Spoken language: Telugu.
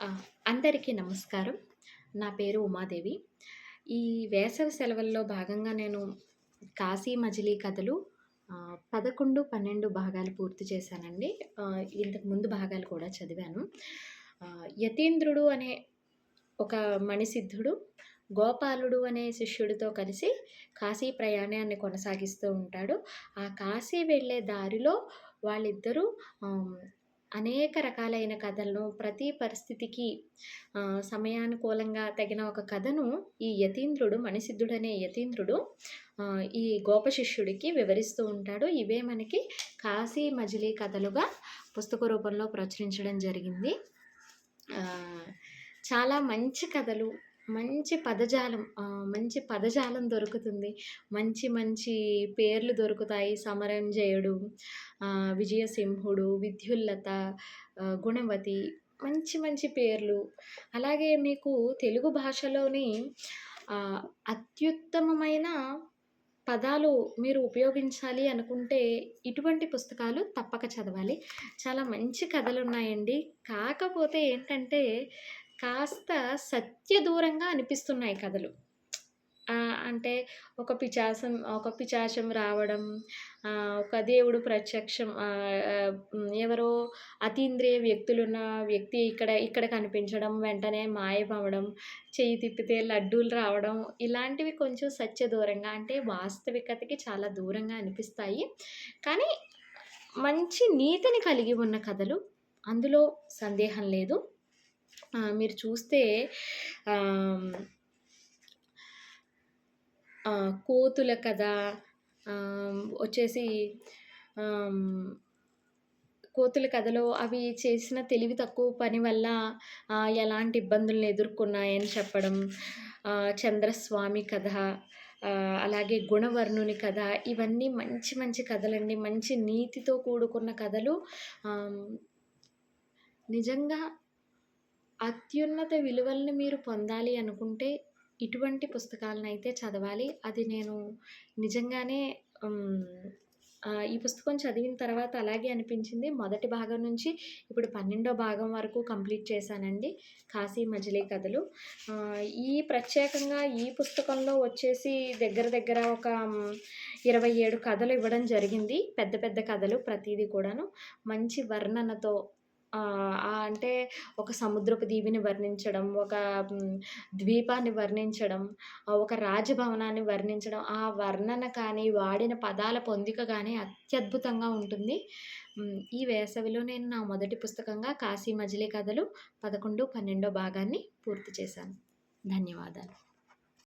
ఆ! అందరికీ నమస్కారం. నా పేరు ఉమాదేవి. ఈ వేసవి సెలవుల్లో భాగంగా నేను 'కాశీ మజిలీ' కథలు 11, 12 భాగాలు పూర్తి చేశానండి. ఇంతకు ముందు భాగాలు కూడా చదివాను. యతీంద్రుడు అనే ఒక మణిసిద్ధుడు, గోపాలుడు అనే శిష్యుడితో కలిసి కాశీ ప్రయాణాన్ని కొనసాగిస్తూ ఉంటాడు. ఆ కాశీ వెళ్ళే దారిలో వాళ్ళిద్దరూ ఆహ్, అనేక రకాలైన కథలను ప్రతి పరిస్థితికి సమయానుకూలంగా తగిన ఒక కథను ఈ యతీంద్రుడు మణిసిద్ధుడనే యతీంద్రుడు ఈ గోప శిష్యుడికి వివరిస్తూ ఉంటాడు. ఇవే మనకి కాశీ మజిలీ కథలుగా పుస్తక రూపంలో ప్రచురించడం జరిగింది. ఆహ్, చాలా మంచి కథలు, మంచి పదజాలం దొరుకుతుంది. మంచి మంచి పేర్లు దొరుకుతాయి. సమరంజయుడు, విజయసింహుడు, విద్యుల్లత, గుణవతి మంచి మంచి పేర్లు. అలాగే మీకు తెలుగు భాషలోని అత్యుత్తమమైన పదాలు మీరు ఉపయోగించాలి అనుకుంటే ఇటువంటి పుస్తకాలు తప్పక చదవాలి. చాలా మంచి కథలున్నాయండి. కాకపోతే ఏంటంటే కాస్త సత్య దూరంగా అనిపిస్తున్నాయి కథలు. అంటే ఒక పిశాచం రావడం, ఒక దేవుడు ప్రత్యక్షం, ఎవరో అతీంద్రియ వ్యక్తులున్న వ్యక్తి ఇక్కడ కనిపించడం, వెంటనే మాయమవ్వడం, చెయ్యి తిప్పితే లడ్డూలు రావడం, ఇలాంటివి కొంచెం సత్య దూరంగా అంటే వాస్తవికతకి చాలా దూరంగా అనిపిస్తాయి. కానీ మంచి నీతిని కలిగి ఉన్న కథలు. అందులో సందేహం లేదు. మీరు చూస్తే ఆహ్, కోతుల కథ వచ్చేసి ఆహ్, కోతుల కథలో అవి చేసిన తెలివి తక్కువ పని వల్ల ఎలాంటి ఇబ్బందులను ఎదుర్కొన్నాయని చెప్పడం. చంద్రస్వామి కథ, అలాగే గుణవర్ణుని కథ, ఇవన్నీ మంచి మంచి కథలండి. మంచి నీతితో కూడుకున్న కథలు. ఆహ్, నిజంగా అత్యున్నత విలువల్ని మీరు పొందాలి అనుకుంటే ఇటువంటి పుస్తకాలనైతే చదవాలి. అది నేను నిజంగానే ఈ పుస్తకం చదివిన తర్వాత అలాగే అనిపించింది. మొదటి భాగం నుంచి ఇప్పుడు 12వ భాగం వరకు కంప్లీట్ చేశానండి 'కాశీ మజిలీ కథలు'. ప్రత్యేకంగా ఈ పుస్తకంలో వచ్చేసి దగ్గర దగ్గర ఒక 27 కథలు ఇవ్వడం జరిగింది. పెద్ద పెద్ద కథలు ప్రతీది కూడాను. మంచి వర్ణనతో అంటే ఒక సముద్రపు దీవిని వర్ణించడం, ఒక ద్వీపాన్ని వర్ణించడం, ఒక రాజభవనాన్ని వర్ణించడం, ఆ వర్ణన కానీ, వాడిన పదాల పొందిక గానీ అత్యద్భుతంగా ఉంటుంది. ఈ వేసవిలో నేను నా మొదటి పుస్తకంగా 'కాశీ మజిలీ కథలు' 11, 12 భాగాన్ని పూర్తి చేశాను. ధన్యవాదాలు.